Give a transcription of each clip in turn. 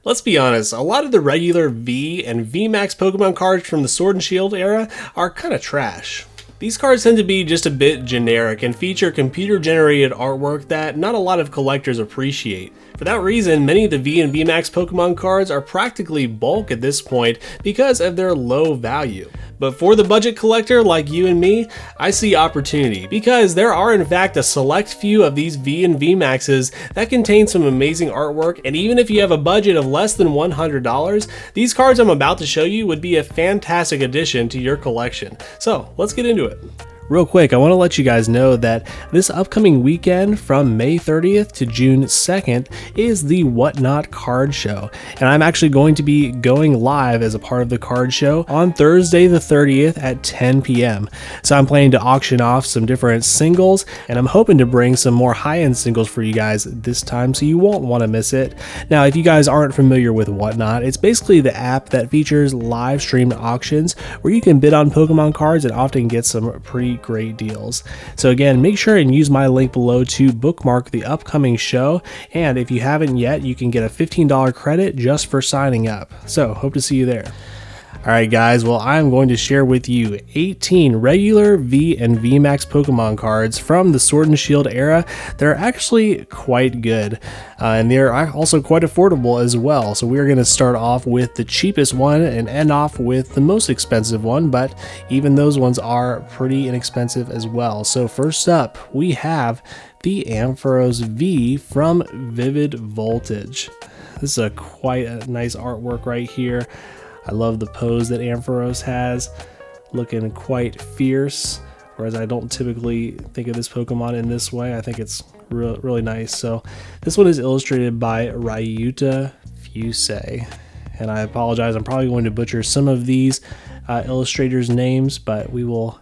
Let's be honest, a lot of the regular V and VMAX Pokemon cards from the Sword and Shield era are kinda trash. These cards tend to be just a bit generic and feature computer-generated artwork that not a lot of collectors appreciate. For that reason, many of the V and VMAX Pokemon cards are practically bulk at this point because of their low value. But for the budget collector like you and me, I see opportunity because there are in fact a select few of these V and VMAXs that contain some amazing artwork, and even if you have a budget of less than $100, these cards I'm about to show you would be a fantastic addition to your collection. So let's get into it. Real quick, I want to let you guys know that this upcoming weekend from May 30th to June 2nd is the Whatnot Card Show, and I'm actually going to be going live as a part of the card show on Thursday the 30th at 10 p.m. So I'm planning to auction off some different singles, and I'm hoping to bring some more high-end singles for you guys this time, so you won't want to miss it. Now, if you guys aren't familiar with Whatnot, it's basically the app that features live streamed auctions where you can bid on Pokemon cards and often get some pretty great deals. So again, make sure and use my link below to bookmark the upcoming show, and if you haven't yet, you can get a $15 credit just for signing up. So hope to see you there. Alright guys, well I'm going to share with you 18 regular V and VMAX Pokemon cards from the Sword and Shield era that are actually quite good, and they're also quite affordable as well. So we're going to start off with the cheapest one and end off with the most expensive one, but even those ones are pretty inexpensive as well. So first up, we have the Ampharos V from Vivid Voltage. This is quite a nice artwork right here. I love the pose that Ampharos has, looking quite fierce, whereas I don't typically think of this Pokemon in this way. I think it's really nice. So this one is illustrated by Ryuta Fusei, and I apologize, I'm probably going to butcher some of these illustrators' names, but we will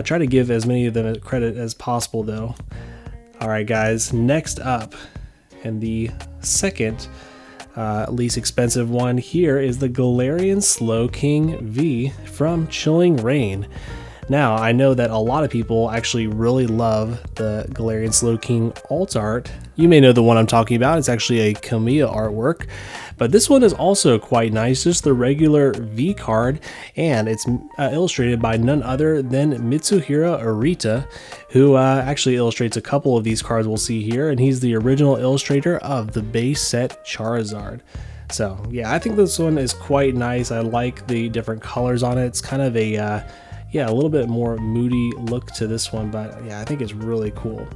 try to give as many of them credit as possible though. Alright guys, next up, and the second least expensive one here is the Galarian Slowking V from Chilling Reign. Now, I know that a lot of people actually really love the Galarian Slowking alt art. You may know the one I'm talking about. It's actually a Kamiya artwork, but this one is also quite nice, just the regular V card, and it's illustrated by none other than Mitsuhiro Arita, who actually illustrates a couple of these cards we'll see here, and he's the original illustrator of the base set Charizard. So yeah, I think this one is quite nice. I like the different colors on it. It's kind of a yeah, a little bit more moody look to this one, but yeah, I think it's really cool.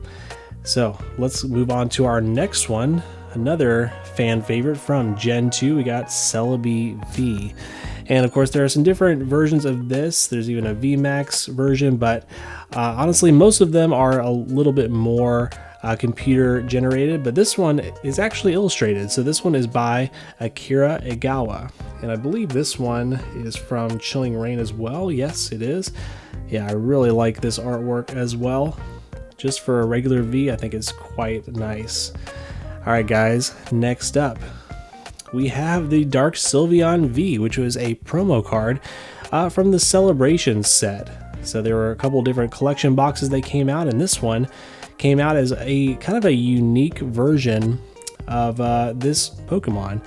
So let's move on to our next one. Another fan favorite from Gen 2, we got Celebi V. And of course, there are some different versions of this. There's even a VMAX version, but honestly, most of them are a little bit more computer generated, but this one is actually illustrated. So this one is by Akira Egawa, and I believe this one is from Chilling Reign as well. Yes, it is. Yeah, I really like this artwork as well. Just for a regular V, I think it's quite nice. Alright guys, next up, we have the Dark Sylveon V, which was a promo card from the Celebration set. So there were a couple different collection boxes that came out, and this one came out as a kind of a unique version of this Pokemon.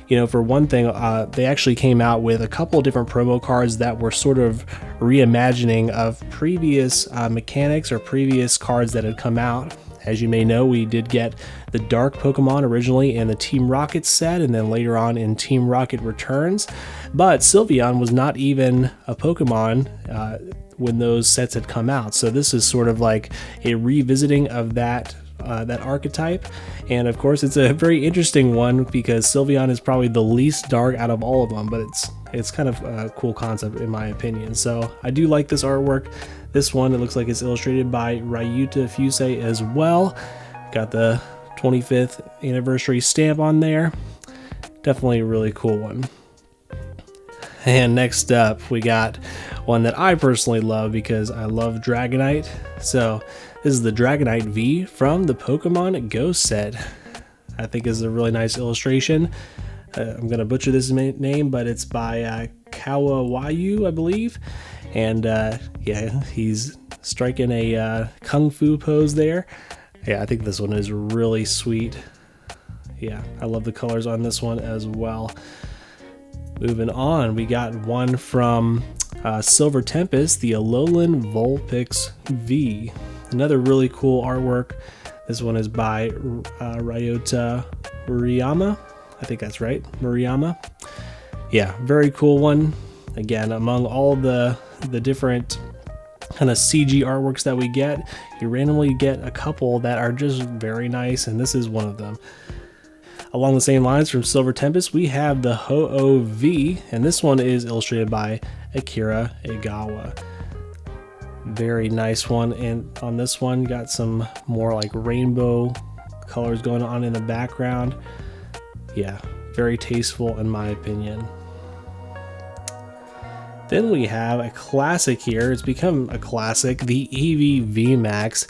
You know, for one thing, they actually came out with a couple of different promo cards that were sort of reimagining of previous mechanics or previous cards that had come out. As you may know, we did get the Dark Pokemon originally in the Team Rocket set, and then later on in Team Rocket Returns. But Sylveon was not even a Pokemon when those sets had come out. So this is sort of like a revisiting of that archetype. And of course, it's a very interesting one because Sylveon is probably the least dark out of all of them, but it's kind of a cool concept in my opinion. So I do like this artwork. This one, it looks like it's illustrated by Ryuta Fusei as well. Got the 25th anniversary stamp on there. Definitely a really cool one. And next up, we got one that I personally love because I love Dragonite. So this is the Dragonite V from the Pokemon Go set. I think is a really nice illustration. I'm going to butcher this name, but it's by Kawawayu, I believe. And yeah, he's striking a kung fu pose there. Yeah, I think this one is really sweet. Yeah, I love the colors on this one as well. Moving on, we got one from Silver Tempest, the Alolan Vulpix V. Another really cool artwork. This one is by Ryota Murayama. I think that's right, Murayama. Yeah, very cool one. Again, among all the different kind of CG artworks that we get, you randomly get a couple that are just very nice, and this is one of them. Along the same lines from Silver Tempest, we have the Ho-Oh V, and this one is illustrated by Akira Egawa. Very nice one, and on this one got some more like rainbow colors going on in the background. Yeah, very tasteful in my opinion. Then we have a classic here. It's become a classic, the Eevee VMAX.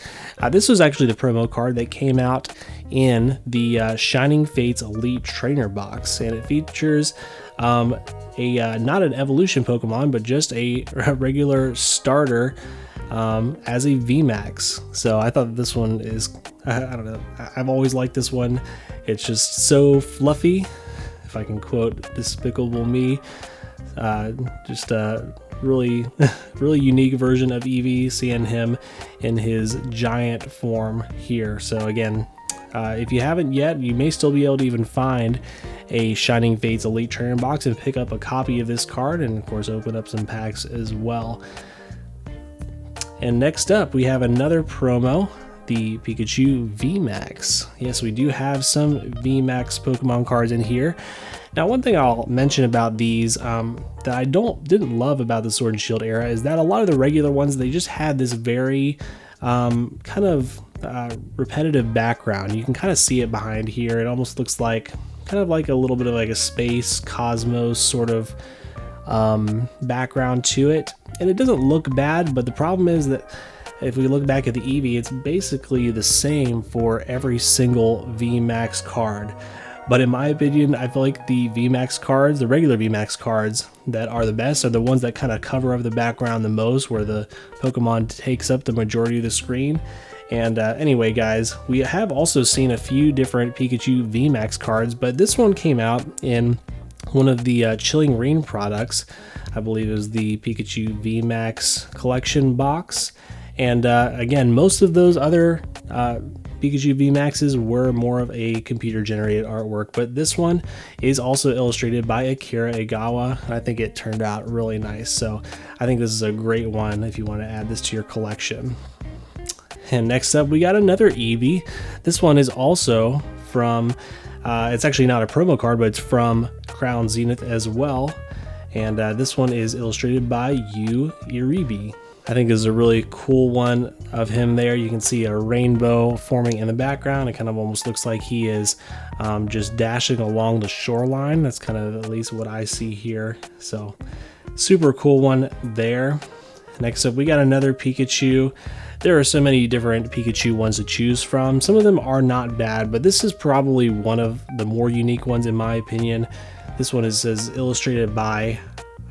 This was actually the promo card that came out in the Shining Fates Elite Trainer box, and it features not an evolution Pokemon, but just a regular starter as a VMAX. So I thought this one is, I don't know, I've always liked this one. It's just so fluffy, if I can quote Despicable Me. Just a really unique version of Eevee, seeing him in his giant form here. So again, if you haven't yet, you may still be able to even find a Shining Fates Elite Trainer box and pick up a copy of this card, and of course open up some packs as well. And next up, we have another promo, the Pikachu VMAX. Yes, we do have some VMAX Pokemon cards in here. Now, one thing I'll mention about these that I didn't love about the Sword and Shield era is that a lot of the regular ones, they just had this very kind of repetitive background. You can kind of see it behind here. It almost looks like kind of like a little bit of like a space cosmos sort of background to it, and it doesn't look bad, but the problem is that if we look back at the Eevee, it's basically the same for every single VMAX card. But in my opinion, I feel like the VMAX cards, the regular VMAX cards that are the best, are the ones that kind of cover up the background the most, where the Pokemon takes up the majority of the screen. And anyway, guys, we have also seen a few different Pikachu VMAX cards, but this one came out in one of the Chilling Reign products. I believe it was the Pikachu VMAX collection box. And again, most of those other Pikachu VMAXs were more of a computer-generated artwork, but this one is also illustrated by Akira Egawa. I think it turned out really nice, so I think this is a great one if you want to add this to your collection. And next up, we got another Eevee. This one is also from, it's actually not a promo card, but it's from Crown Zenith as well. And this one is illustrated by Yu Iribi. I think this is a really cool one of him there. You can see a rainbow forming in the background. It kind of almost looks like he is just dashing along the shoreline. That's kind of at least what I see here. So super cool one there. Next up, we got another Pikachu. There are so many different Pikachu ones to choose from. Some of them are not bad, but this is probably one of the more unique ones in my opinion. This one is illustrated by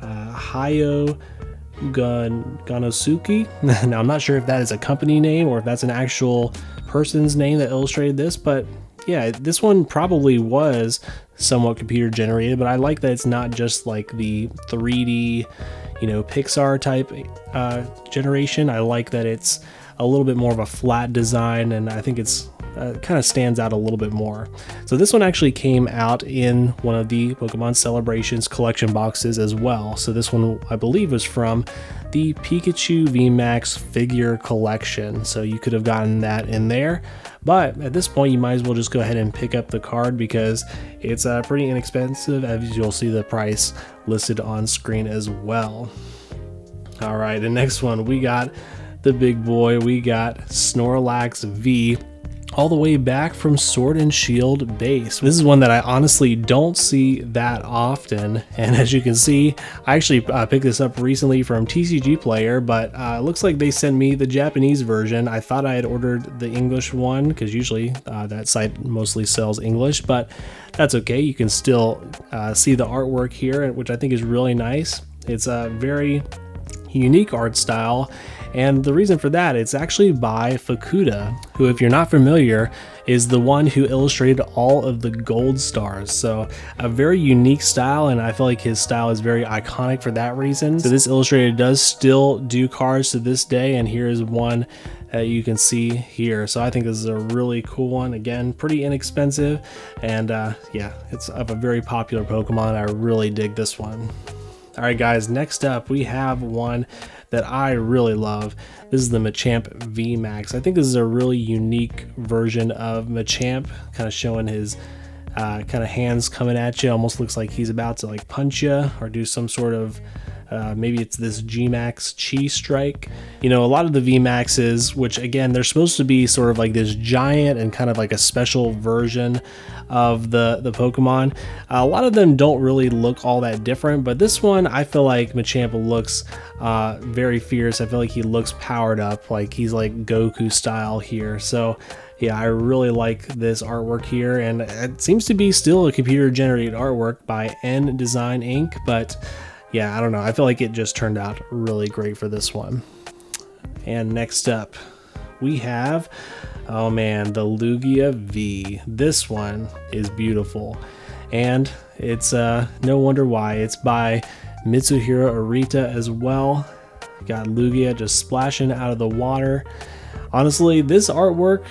Hayo Ganosuke. Now, I'm not sure if that is a company name or if that's an actual person's name that illustrated this, but yeah, this one probably was somewhat computer generated, but I like that it's not just like the 3D, you know, Pixar type generation. I like that it's a little bit more of a flat design, and I think it's kind of stands out a little bit more. So this one actually came out in one of the Pokemon Celebrations collection boxes as well. So this one, I believe, was from the Pikachu VMAX figure collection. So you could have gotten that in there. But at this point, you might as well just go ahead and pick up the card because it's pretty inexpensive, as you'll see the price listed on screen as well. All right, the next one, we got the big boy. We got Snorlax V, all the way back from Sword and Shield base. This is one that I honestly don't see that often, and as you can see, I actually picked this up recently from TCG Player, but it looks like they sent me the Japanese version. I thought I had ordered the English one because usually that site mostly sells English, but that's okay. You can still see the artwork here, which I think is really nice. It's a very unique art style, And the reason for that, it's actually by Fukuda, who, if you're not familiar, is the one who illustrated all of the gold stars. So a very unique style, and I feel like his style is very iconic for that reason. So this illustrator does still do cards to this day, and here is one that you can see here. So I think this is a really cool one. Again, pretty inexpensive, and yeah, it's of a very popular Pokemon. I really dig this one. All right, guys, next up we have one that I really love. This is the Machamp VMAX. I think this is a really unique version of Machamp, kind of showing his kind of hands coming at you. Almost looks like he's about to like punch you or do some sort of maybe it's this G-Max Chi Strike. You know, a lot of the VMAXs, which again, they're supposed to be sort of like this giant and kind of like a special version of the Pokemon. A lot of them don't really look all that different, but this one, I feel like Machamp looks very fierce. I feel like he looks powered up, like he's like Goku style here. So yeah, I really like this artwork here, and it seems to be still a computer generated artwork by N Design Inc. But yeah, I don't know. I feel like it just turned out really great for this one. And next up, we have, oh man, the Lugia V. This one is beautiful, and it's no wonder why. It's by Mitsuhiro Arita as well. Got Lugia just splashing out of the water. Honestly, this artwork,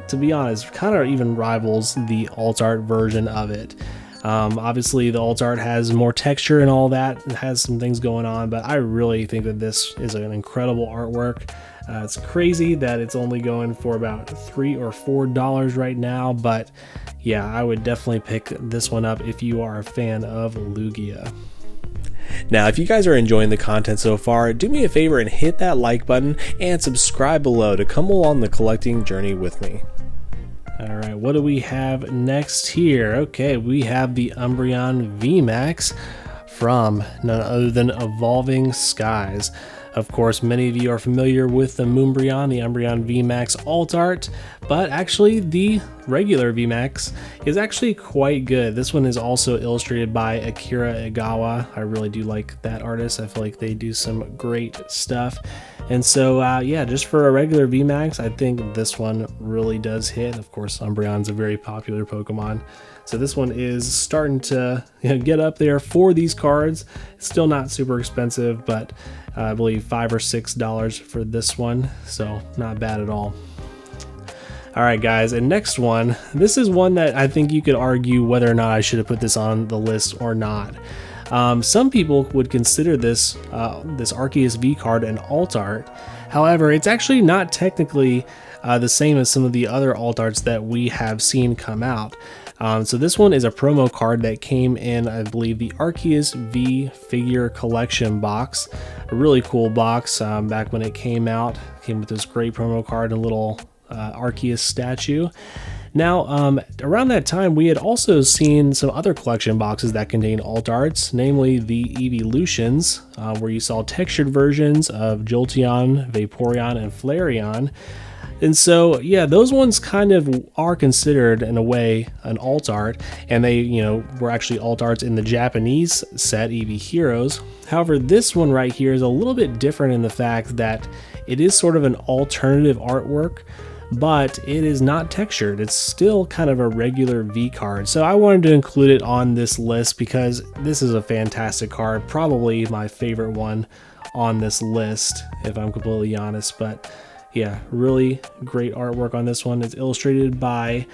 to be honest, kind of even rivals the alt art version of it. Obviously the alt art has more texture and all that, it has some things going on, but I really think that this is an incredible artwork. It's crazy that it's only going for about $3 or $4 right now, but yeah, I would definitely pick this one up if you are a fan of Lugia. Now, if you guys are enjoying the content so far, do me a favor and hit that like button and subscribe below to come along the collecting journey with me. Alright, what do we have next here? Okay, we have the Umbreon VMAX from none other than Evolving Skies. Of course, many of you are familiar with the Umbreon VMAX alt art, but actually the regular VMAX is actually quite good. This one is also illustrated by Akira Egawa. I really do like that artist. I feel like they do some great stuff. And so, yeah, just for a regular VMAX, I think this one really does hit. Of course, Umbreon's a very popular Pokemon. So this one is starting to get up there for these cards. It's still not super expensive, but I believe $5 or $6 for this one. So not bad at all. All right, guys, and next one. This is one that I think you could argue whether or not I should have put this on the list or not. Some people would consider this this Arceus V card an alt art. However, it's actually not technically the same as some of the other alt arts that we have seen come out. So this one is a promo card that came in, I believe, the Arceus V figure collection box. A really cool box back when it came out. Came with this great promo card and a little Arceus statue. Now, around that time, we had also seen some other collection boxes that contain alt arts, namely the Evolutions, where you saw textured versions of Jolteon, Vaporeon, and Flareon. And so, yeah, those ones kind of are considered, in a way, an alt art, and they, were actually alt arts in the Japanese set, Eevee Heroes. However, this one right here is a little bit different in the fact that it is sort of an alternative artwork, but it is not textured. It's still kind of a regular V card. So I wanted to include it on this list because this is a fantastic card, probably my favorite one on this list, if I'm completely honest. But yeah, really great artwork on this one. It's illustrated by,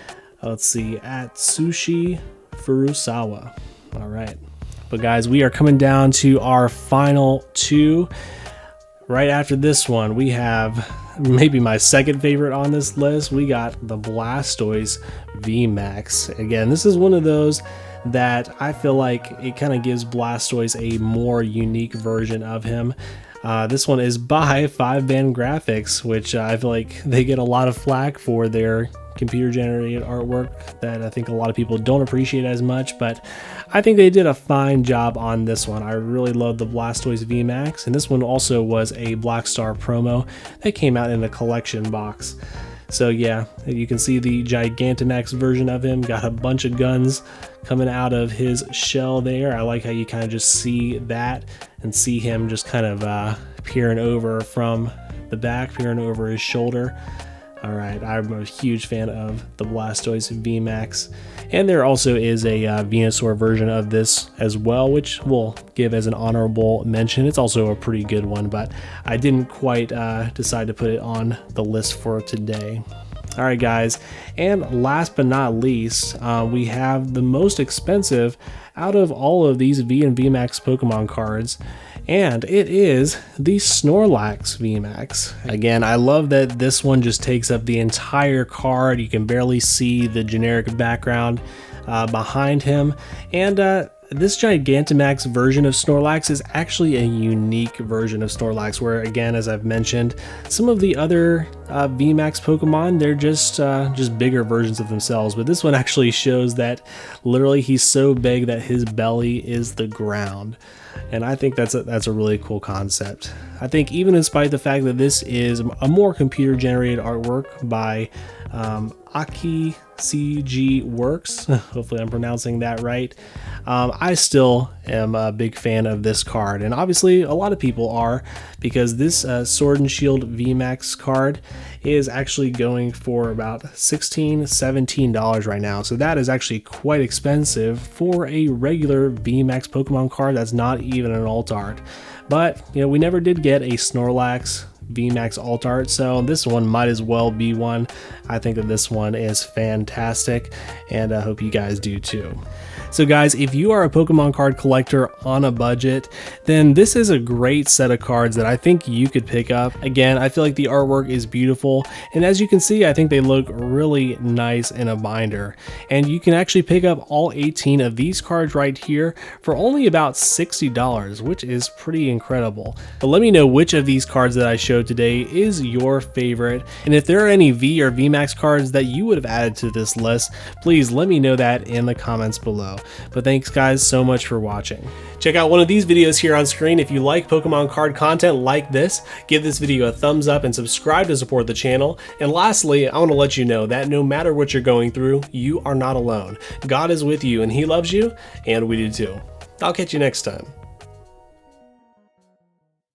let's see, Atsushi Furusawa. All right. But guys, we are coming down to our final two. Right after this one, we have maybe my second favorite on this list. We got the Blastoise VMAX. Again, this is one of those that I feel like it kind of gives Blastoise a more unique version of him. This one is by 5-Band Graphics, which I feel like they get a lot of flack for their computer generated artwork that I think a lot of people don't appreciate as much, but I think they did a fine job on this one. I really love the Blastoise VMAX, and this one also was a Black Star promo that came out in a collection box. So yeah, you can see the Gigantamax version of him, got a bunch of guns coming out of his shell there. I like how you kind of just see that and see him just kind of peering over from the back, peering over his shoulder. Alright, I'm a huge fan of the Blastoise VMAX, and there also is a Venusaur version of this as well, which we'll give as an honorable mention. It's also a pretty good one, but I didn't quite decide to put it on the list for today. Alright guys, and last but not least, we have the most expensive out of all of these V and Vmax Pokemon cards, and it is the Snorlax VMAX. Again, I love that this one just takes up the entire card. You can barely see the generic background behind him, and this Gigantamax version of Snorlax is actually a unique version of Snorlax, where again, as I've mentioned, some of the other VMAX Pokemon, they're just bigger versions of themselves, but this one actually shows that literally he's so big that his belly is the ground. And I think that's a really cool concept. I think even in spite of the fact that this is a more computer generated artwork by Aki CG Works, hopefully I'm pronouncing that right, I still am a big fan of this card, and obviously a lot of people are, because this Sword and Shield VMAX card is actually going for about $16-17 right now, so that is actually quite expensive for a regular VMAX Pokemon card that's not even an alt art. But you know, we never did get a Snorlax VMAX alt art, so this one might as well be one. I think that this one is fantastic, and I hope you guys do too. So guys, if you are a Pokemon card collector on a budget, then this is a great set of cards that I think you could pick up. Again, I feel like the artwork is beautiful, and as you can see, I think they look really nice in a binder. And you can actually pick up all 18 of these cards right here for only about $60, which is pretty incredible. But let me know which of these cards that I showed today is your favorite, and if there are any V or VMAX cards that you would have added to this list, please let me know that in the comments below. But thanks guys so much for watching. Check out one of these videos here on screen. If you like Pokemon card content like this, give this video a thumbs up and subscribe to support the channel. And lastly, I want to let you know that no matter what you're going through, you are not alone. God is with you and He loves you, and we do too. I'll catch you next time.